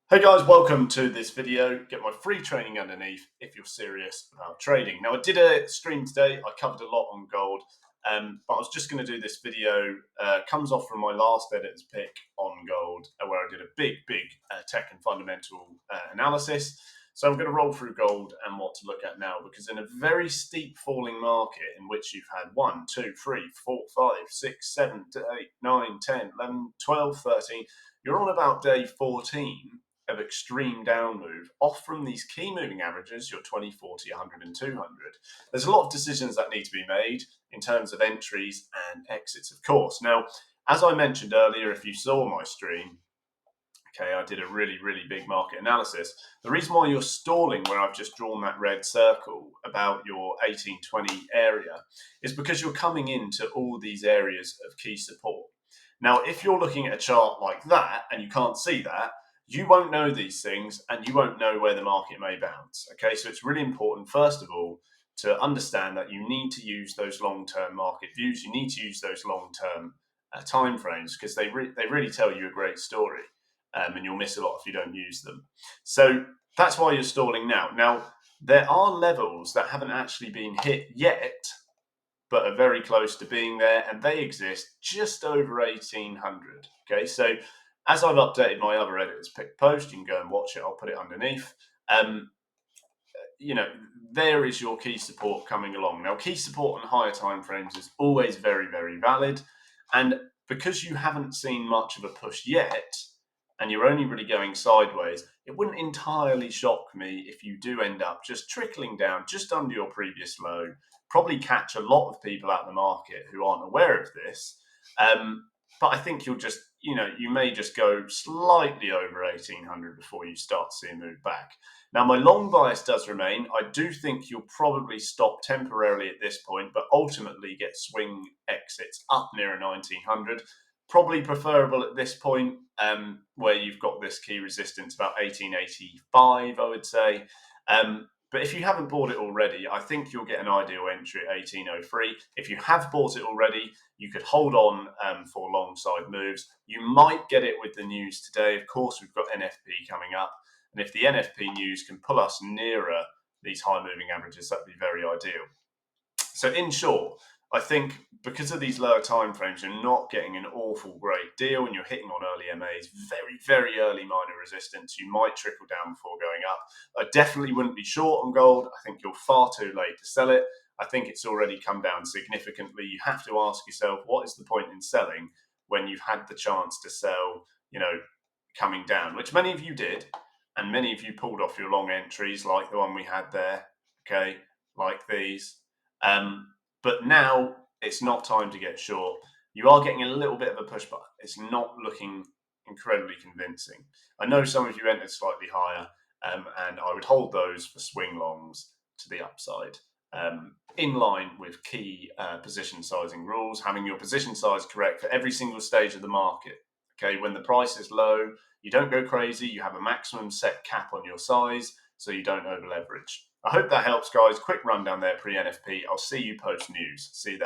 Hey guys, welcome to this video. Get my free training underneath if you're serious about trading. Now, I did a stream today. I covered a lot on gold, but I was just going to do this video. Comes off from my last editor's pick on gold, where I did a big tech and fundamental analysis. So I'm going to roll through gold and what to look at now, because in a very steep falling market in which you've had 1, 2, 3, 4, 5, 6, 7, 8, 9, 10, 11, 12, 13, you're on about day 14 of extreme down move off from these key moving averages, your 20, 40, 100 and 200. There's a lot of decisions that need to be made in terms of entries and exits, of course. Now, as I mentioned earlier, if you saw my stream, I did a really big market analysis. The reason why you're stalling where I've just drawn that red circle about your 1820 area is because you're coming into all these areas of key support. Now, if you're looking at a chart like that and you can't see that, you won't know these things and you won't know where the market may bounce. Okay, so it's really important, first of all, to understand that you need to use those long-term market views. You need to use those long-term time frames, because they really tell you a great story. And you'll miss a lot if you don't use them. So that's why you're stalling now. Now, there are levels that haven't actually been hit yet, but are very close to being there, and they exist just over 1800. Okay, so as I've updated my other editors pick post, you can go and watch it. I'll put it underneath. There is your key support coming along. Now, key support on higher time frames is always very valid, and because you haven't seen much of a push yet, and you're only really going sideways, it wouldn't entirely shock me if you do end up just trickling down just under your previous low. Probably catch a lot of people out in the market who aren't aware of this. But I think you'll just, you may just go slightly over 1800 before you start to see a move back. Now, my long bias does remain. I do think you'll probably stop temporarily at this point, but ultimately get swing exits up near 1900. Probably preferable at this point, where you've got this key resistance about 1885, I would say. But if you haven't bought it already, I think you'll get an ideal entry at 1803. If you have bought it already, you could hold on for long side moves. You might get it with the news today. Of course, we've got NFP coming up. And if the NFP news can pull us nearer these high moving averages, that'd be very ideal. So in short, I think because of these lower time frames, you're not getting an awful great deal, and you're hitting on early MAs, very early minor resistance. You might trickle down before going up. I definitely wouldn't be short on gold. I think you're far too late to sell it. I think it's already come down significantly. You have to ask yourself, what is the point in selling when you've had the chance to sell, coming down, which many of you did, and many of you pulled off your long entries like the one we had there, okay, like these. But now it's not time to get short. You are getting a little bit of a push, but it's not looking incredibly convincing. I know some of you entered slightly higher, and I would hold those for swing longs to the upside, in line with key position sizing rules, having your position size correct for every single stage of the market. Okay, when the price is low, you don't go crazy. You have a maximum set cap on your size, so you don't over leverage. I hope that helps, guys. Quick rundown there pre-NFP. I'll see you post news. See you there.